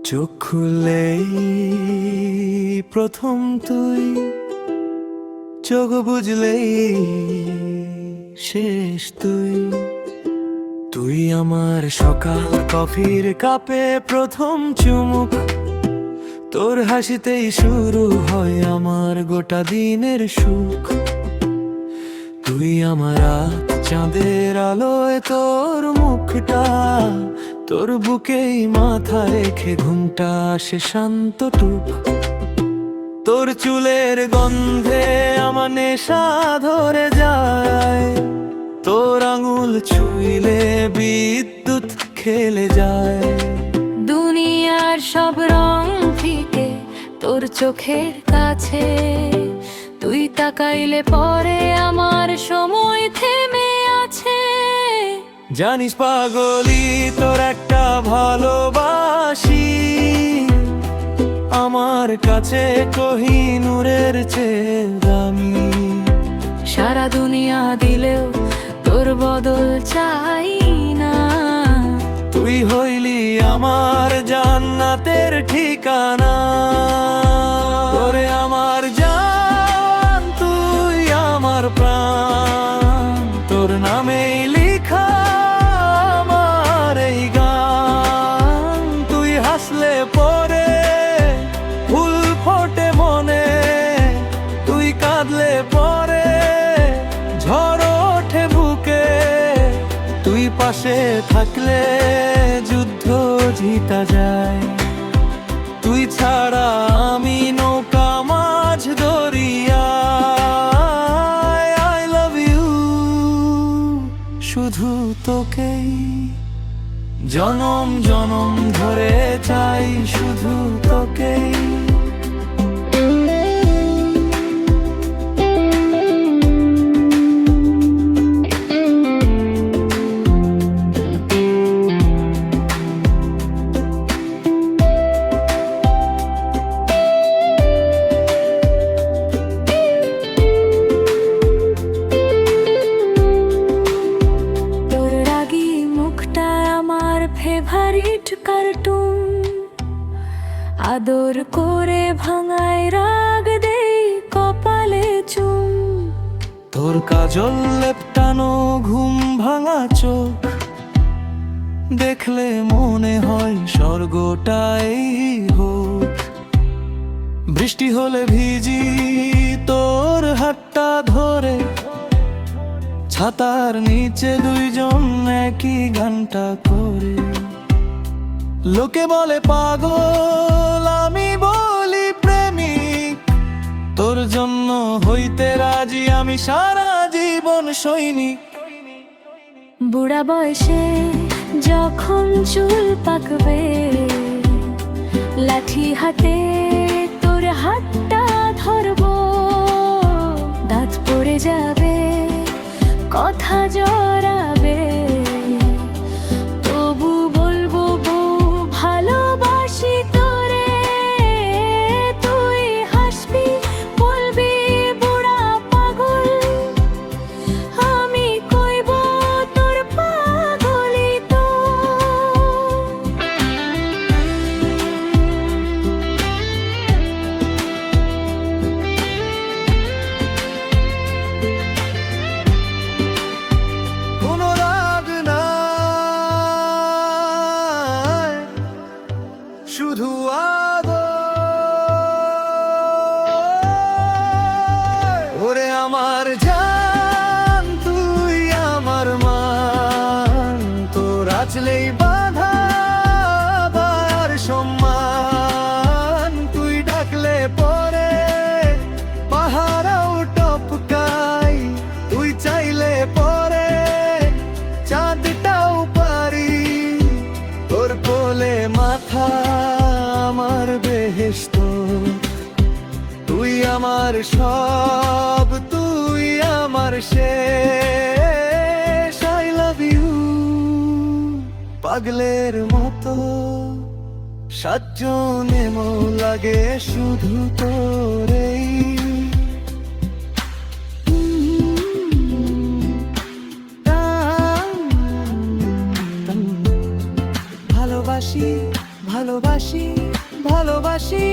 চোখ খুললেই প্রথম তুই, চোখ বুঝলেই শেষ তুই। তুই আমার সকাল কফির কাপে প্রথম চুমুক, তোর হাসিতেই শুরু হয় আমার গোটা দিনের সুখ। তুই আমার রাত চাঁদের আলোয় তোর মুখটা, তোর বুকেই মাথা রেখে ঘুমটা আসে শান্তটুক। তোর চুলের গন্ধে আমার নেশা ধরে যায়, তোর আঙুল ছুঁইলে বিদ্যুৎ খেলে যায়। দুনিয়ার সব রং ফিকে তোর চোখের কাছে, তুই তাকাইলে পরে আমার সময় থেমে আছে। জানিস পাগলি তোর একটা ভালোবাসি, আমার কাছে কোহিনূরের চেয়ে দামি। সারা দুনিয়া দিলেও তোর বদল চাই না, তুই হইলি আমার জান্নাতের ঠিকানা। তোরে আমার জান, তুই আমার প্রাণ, তোর নামেই লিখা আমার এই গান। তুই হাসলে পরে ফুল ফোটে মনে, তুই কাঁদলে পরে ঝড় ওঠে বুকে। তুই পাশে থাকলে যুদ্ধ জিতা যায়, তুই ছাড়া আমি নৌকা মাঝ দরিয়ায়। আই লাভ ইউ, শুধু তোকেই জনম জনম ধরে চাই, শুধু তোকেই। তোর রাগী মুখটা আমার ফেভারিট কার্টুন, আদর করে ভাঙায় রাগ দেই কপালে চুম। তোর কাজল লেপটানো ঘুম ভাঙা চোখ দেখলে মনে হয় স্বর্গটাই হোক। বৃষ্টি হলে ভিজি তোর হাতটা ধরে, ছাতার নিচে দুইজন একই গানটা করে। লোকে বলে পাগল, আমি বলি প্রেমিক, তোর জন্য হইতে রাজি আমি সারা জীবন সৈনিক। বুড়া বয়সে যখন চুল পাকবে, লাঠি হাতে তোর হাতটা ধরবো। দাঁত পড়ে যাবে, কথা জড়াবে, তবু বলবো বউ ভালোবাসি তোরে। তুই হাসবি বলবি বুড়া পাগল, আমি কইব তোর পাগলি তো। কোনো রাগ নাই, শুধু আদর। ওরে আমার জান, তুই আমার মান, তোর আঁচলেই বাঁধা আর সম্মান। তুই ডাকলে পরে পাহাড়াও টপকাই, তুই চাইলে পরে চাঁদটাও পারি। তোর কোলে মাথা আমার বেহেশত, তুই আমার সব, তুই আমার শেষ। আই লাভ ইউ, পাগলের মতো সাতজনে মো লাগে শুধু তোরেই। ভালোবাসি ভালো ভালোবাসি ভালোবাসি